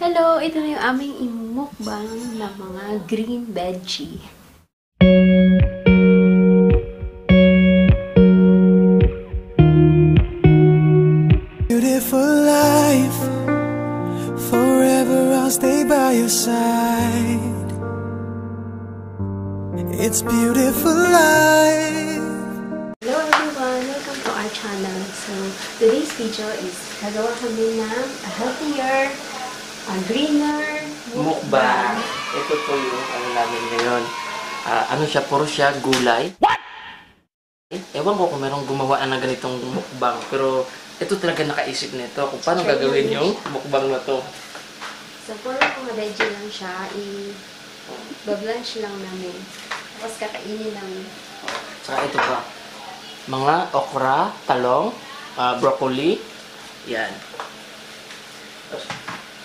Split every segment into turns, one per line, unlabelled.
Hello! Ito na yung aming imukbang na mga green veggie.
Beautiful life, forever I'll stay by your side. It's beautiful life.
Hello everyone! Welcome to our channel. So, today's video is gagawa kami ng a healthier, a greener
mukbang. Ito po yung ano namin ngayon. Ano siya? Puro siya gulay. What? Ewan ko kung merong gumawa na ganitong mukbang. Pero ito talaga nakaisip nito kung paano gagawin yung mukbang na to.
So, puro mga veggie lang siya. I-blanch lang namin. Tapos kakainin namin.
Saka ito pa. Mga okra, talong, broccoli. Yan.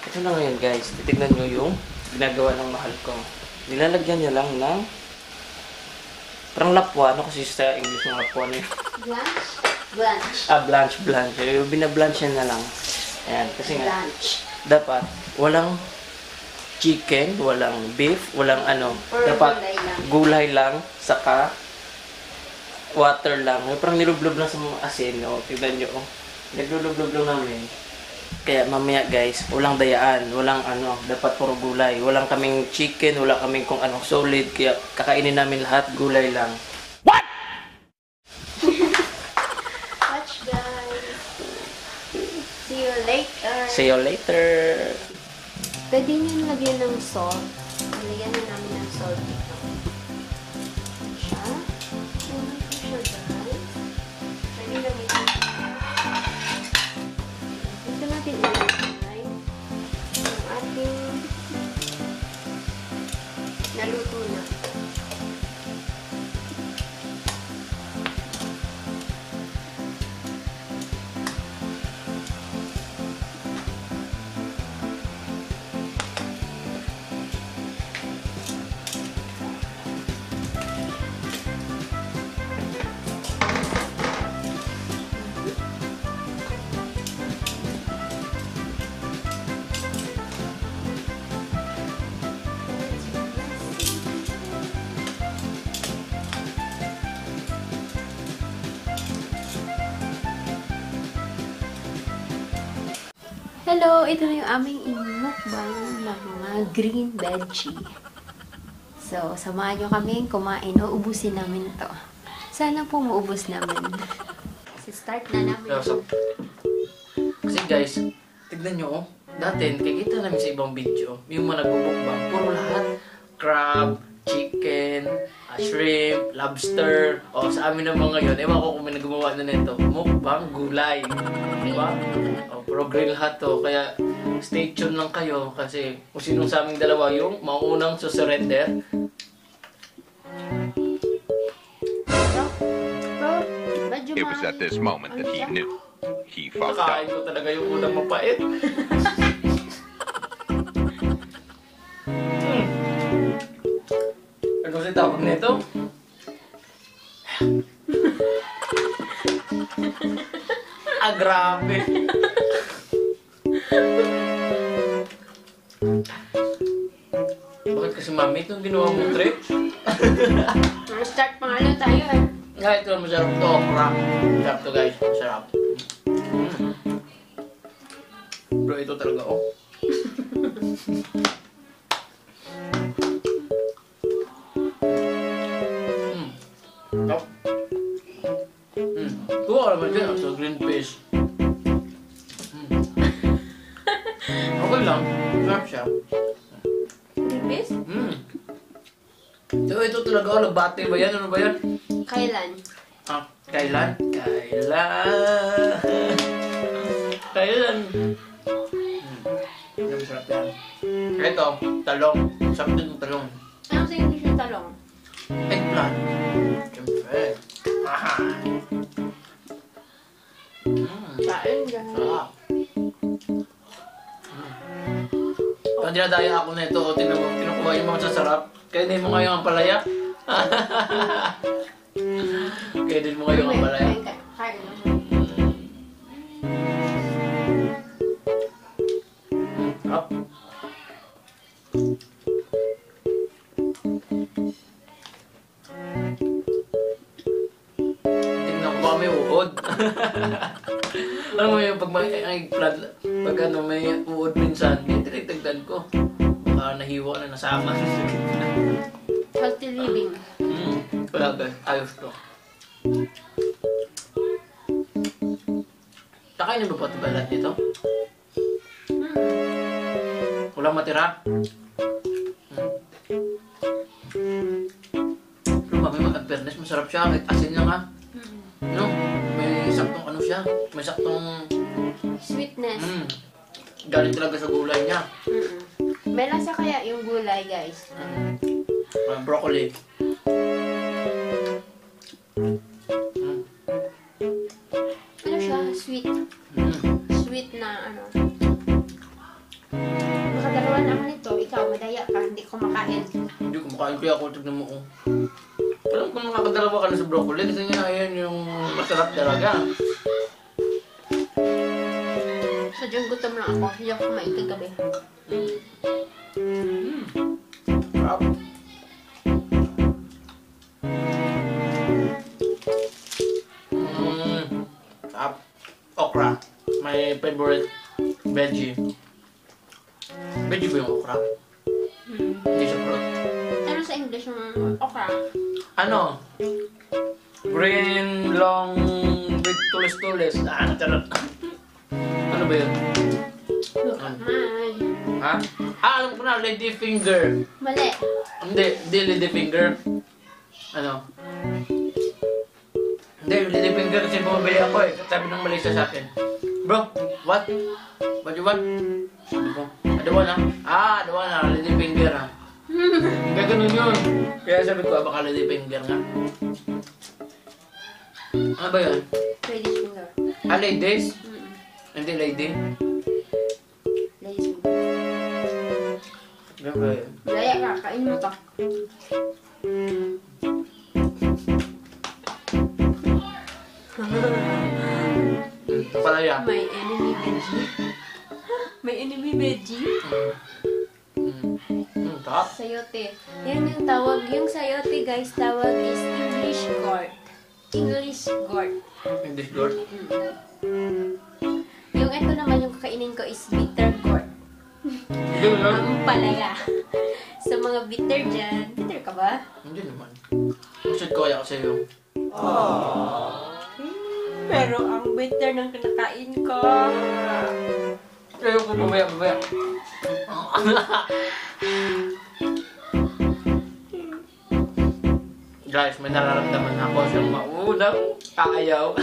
Ito na ngayon guys. Titignan nyo yung ginagawa ng mahal ko. Nilalagyan niya lang ng parang lapwa. Ano kasi sa English ng lapwa na yun?
Blanch? Blanch.
Blanch. Yung binablanch niya na lang. Ayan. Kasi nga,
Blanch.
dapat walang chicken, walang beef, walang ano.
Or
Dapat
gulay lang.
gulay lang, saka water lang. Yung parang nilublob lang sa mga asin. O, tignan nyo. Oh. Naglulublob lang namin. Kaya mamaya guys, walang dayaan, walang ano, dapat puro gulay. Walang kaming chicken, wala kaming kung ano, solid. Kaya kakainin namin lahat, gulay lang. What?
Watch guys. See you later.
See you later.
Pwede nyo lagyan ng salt. Lagyan na namin ng salt dito. Siya. Siya guys. Pwede namin dito natin ilagay yung ating naluto na. Hello! Ito na yung aming imukbang na mga green veggie. So, samahan nyo kami kumain. Uubusin namin ito. Sana po maubos namin. So, start na namin.
Kasi guys, tignan nyo, dati, kikita namin sa ibang video, yung mga nagbubukbang, puro lahat, crab, chicken, shrimp, lobster, o sa amin naman ngayon, ewan ko kung may naggumawa na nito, mukbang, gulay, diba? O, puro grill lahat to, kaya stay tuned lang kayo, kasi kung sinong sa aming dalawa yung maunang susurrender.
It was at this moment that he knew he fucked
Nakain
up.
ko talaga yung unang mapait. Ano kasi tawag nito? Grabe. Bakit kasi mami itong ginawa mong trip?
Start pa nga lang tayo eh.
Nga, ito masarap to, okra. Masarap to guys, masarap. Bro, ito talaga oh. Top. Kuha ka naman dyan sa green fish. Okay lang, masarap siya.
Ribis?
So, ito talaga oh, nagbate ba yan? Ano ba yan?
Kailan?
Kailan? Kailan? Masarap yan. Ito, talong. Masarap din yung talong.
Ano sa English yung talong?
Eggplant. Siyempre.
Kain dyan.
Sarap. Pag dinadaya ako na ito, kinukuha yung mga sasarap. Kaya din mo ngayon ang palaya. Kaya din mo ngayon ang palaya.
Kain mo.
Sarap. Alam mo yung pag may eggplant, pag ano may uod minsan, tinitagdan ko. Baka nahiwa na nasama.
Healthy living.
Wala guys, ayos to. Kakainin ba pati balat nito? Walang matira? Pero kami mag-fairness, masarap siya. Kahit asin lang ha. No? May saktong ano siya. May saktong...
Sweetness.
Galing talaga sa gulay niya.
May lasa kaya yung gulay, guys.
Broccoli.
Ano siya? Sweet. Sweet na ano. Makadalawa na ako nito. Ikaw, madaya ka. Hindi ko makain.
Hindi ko makain kaya ako. Tignan mo oh. Alam ko makakadalawa ka na sa broccoli kasi nga ayan yung masarap talaga.
Sadyang gutom lang ako. Hindi ako kumain kagabi.
Sarap. Sarap. Okra. My favorite veggie. Veggie ba yung okra? Hindi siya fruit.
Ano sa English yung okra?
Ano? Green, long, with tulis-tulis. Charot. Ano ba yun?
Ay.
Ha? Alam ko na, lady finger.
Mali.
Hindi lady finger. Ano? Hindi, lady finger kasi bumabili ako eh. Sabi ng Malaysia sa akin. Bro, what? What you want? Sabi ko, adawan na. Adawan na, lady finger ha. Hindi ganun yun. Kaya sabi ko, baka lady finger nga. Ano ba yun?
Ladies finger.
Ladies? Hindi lady?
Ladies finger.
Ano ba yun?
Daya ka. Kain mo to.
Palaya.
May enemy veggie. May enemy veggie.
Sarap.
Sayote. Yan yung tawag. Yung sayote, guys, tawag is English gourd. English gourd.
English gourd.
Yung ito naman yung kakainin ko is bitter gourd.
Hindi mo
Ang palaya. Sa mga bitter dyan. Bitter ka ba?
Hindi naman. Masyad ko kaya ko sa'yo.
Pero ang bitter ng kinakain ko.
Ayaw ko babaya. Guys, may nararamdaman ako sa maunang ayaw.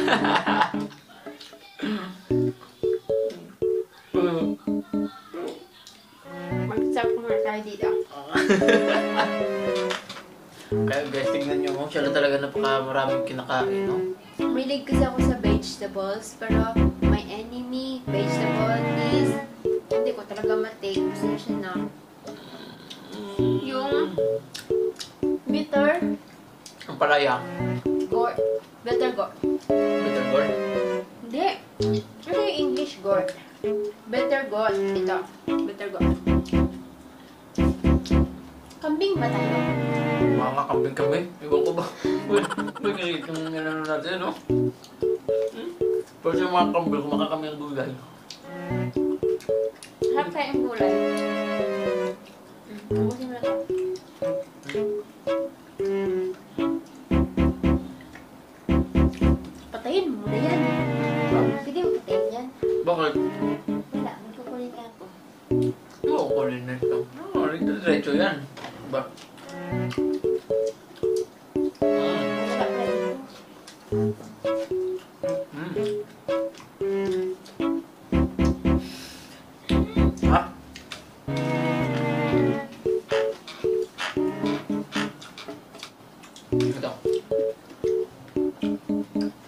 Mag-stop muna tayo dito.
Kaya guys, tingnan nyo mo. Siya lang talaga napakamaraming kinakain, no?
Mahilig kasi ako sa vegetables, pero my enemy vegetable is hindi ko talaga matake. Pasensya na. Yung bitter
Ang palaya.
gourd. Bitter gourd.
Bitter gourd.
Hindi. Ano yung English gourd? Bitter gourd. Ito. Bitter gourd. Kambing ba tayo?
Mga kambing-kambing. Iwan ko ba? May nakikita yung ano natin, no? Pero yung mga kambing, kumaka kami ang gulay.
Harap tayo ang gulay. Ubusin mo na ito. Patayin mo muna yan. Pwede mo patayin yan.
Bakit?
Wala, magkukulit ka ako.
Oo, kulin na ito. Diretso yan. Ba?
Wala pala dito.
Ha? Ito.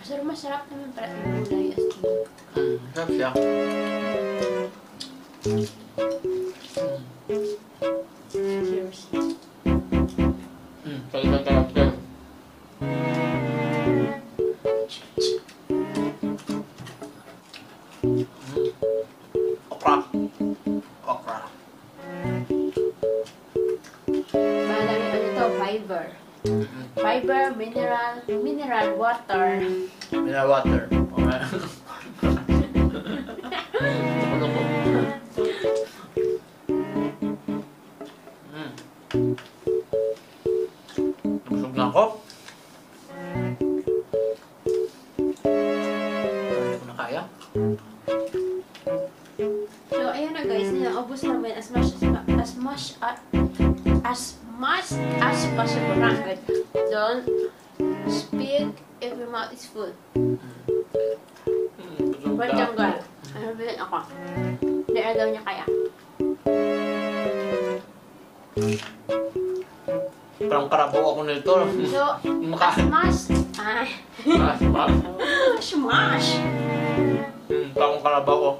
Pero masarap naman pala yung gulay as in.
Sarap siya.
Cheers.
Talagang sarap siya. Okra. Okra.
Madami ano to, fiber. Fiber, mineral water.
Mineral water. Okay. Tulog ko. Nabusog na ako. Hindi ko na kaya.
So, ayun na guys, naubos namin as much as possible. But don't speak if your mouth is full.
Busog
Wait
na
lang guys. Ano bilhin ako? Hindi na daw niya kaya.
Parang karabaw ako nito.
So,
Maka-
smash!
Parang karabaw ko.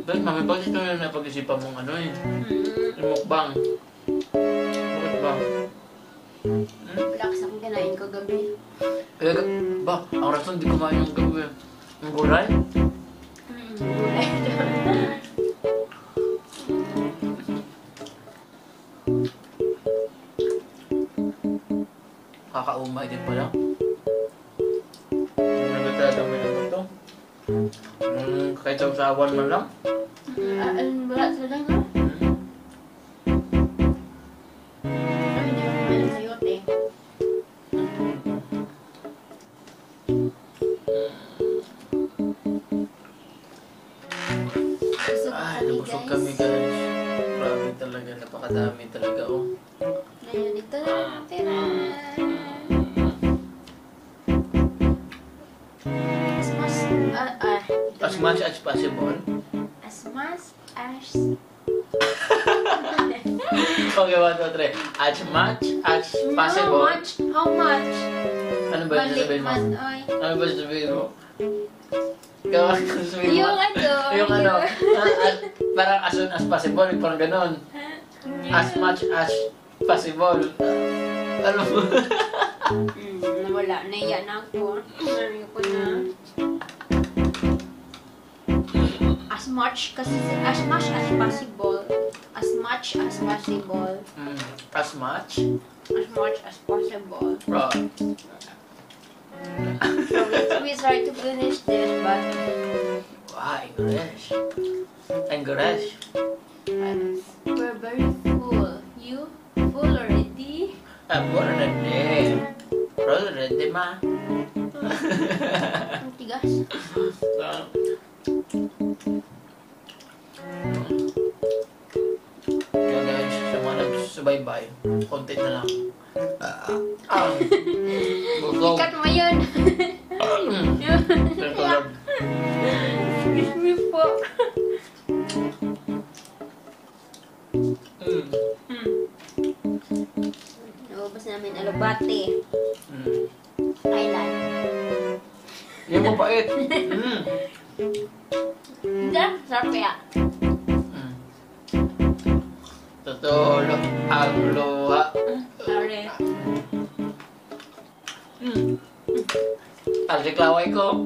Dahil mami, bakit ito yung napag-isipan mong ano eh? Yung mukbang. Bakit ba?
Relax akong kinain ko gabi.
Kaya ba, ang rason di kumain yung gabi. Yung gulay?
Gulay.
Kakaumay din pala. Ano na talaga may ano to? Kahit sa usawan man lang.
Wala sila nga. Hindi ko kumain ng sayote.
Ay, nabusog kami guys. Grabe talaga, napakadami talaga oh.
Ngayon, ito na ang tira.
As much as possible.
As much as...
Okay, 1, 2, 3. As much as possible.
How much?
Ano ba yung sasabihin mo?
Oy.
Ano ba yung sasabihin mo? Ikaw, ano sasabihin mo?
Yung ano.
Yung ano, parang as soon as possible, parang ganon. As much as possible. Ano mo?
Nawala. Naiya na ako. Nariyo ko na. As much as possible. As much as possible.
As much?
As much as possible.
Right.
So we try to finish this, but
Wow, English. English.
we're very full. You full already?
I'm already. Already, ma.
Ang tigas.
Kaya guys, sa mga nagsubaybay, konti na lang. Busog.
Ikat mo yun.
Tulog.
Excuse me po. Naubos namin alubate. Island.
Yan mo pait.
Sarap kaya.
Tutulog ang luha.
Sorry.
Alsiklaway ko.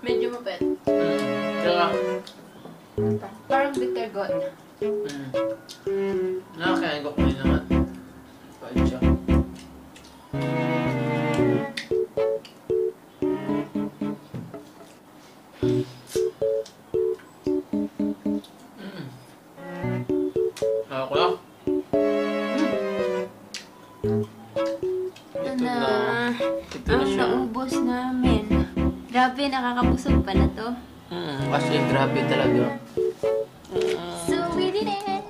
Medyo mapet.
Kaya,
Parang bitter gourd.
nakakain ko kanina naman. Pait siya. Ako lang.
Ito na.
Ito na
Ang
siya.
naubos namin. Grabe, nakakabusog pa na to.
Kasi grabe talaga.
So, we did it!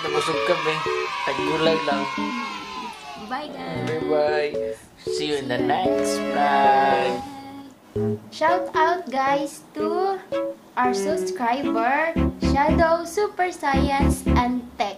Nabusog kami. At gulay lang.
Bye, guys!
Bye-bye. See you in the next vlog.
Shout out, guys, to our subscriber, Shadow Super Science and Tech.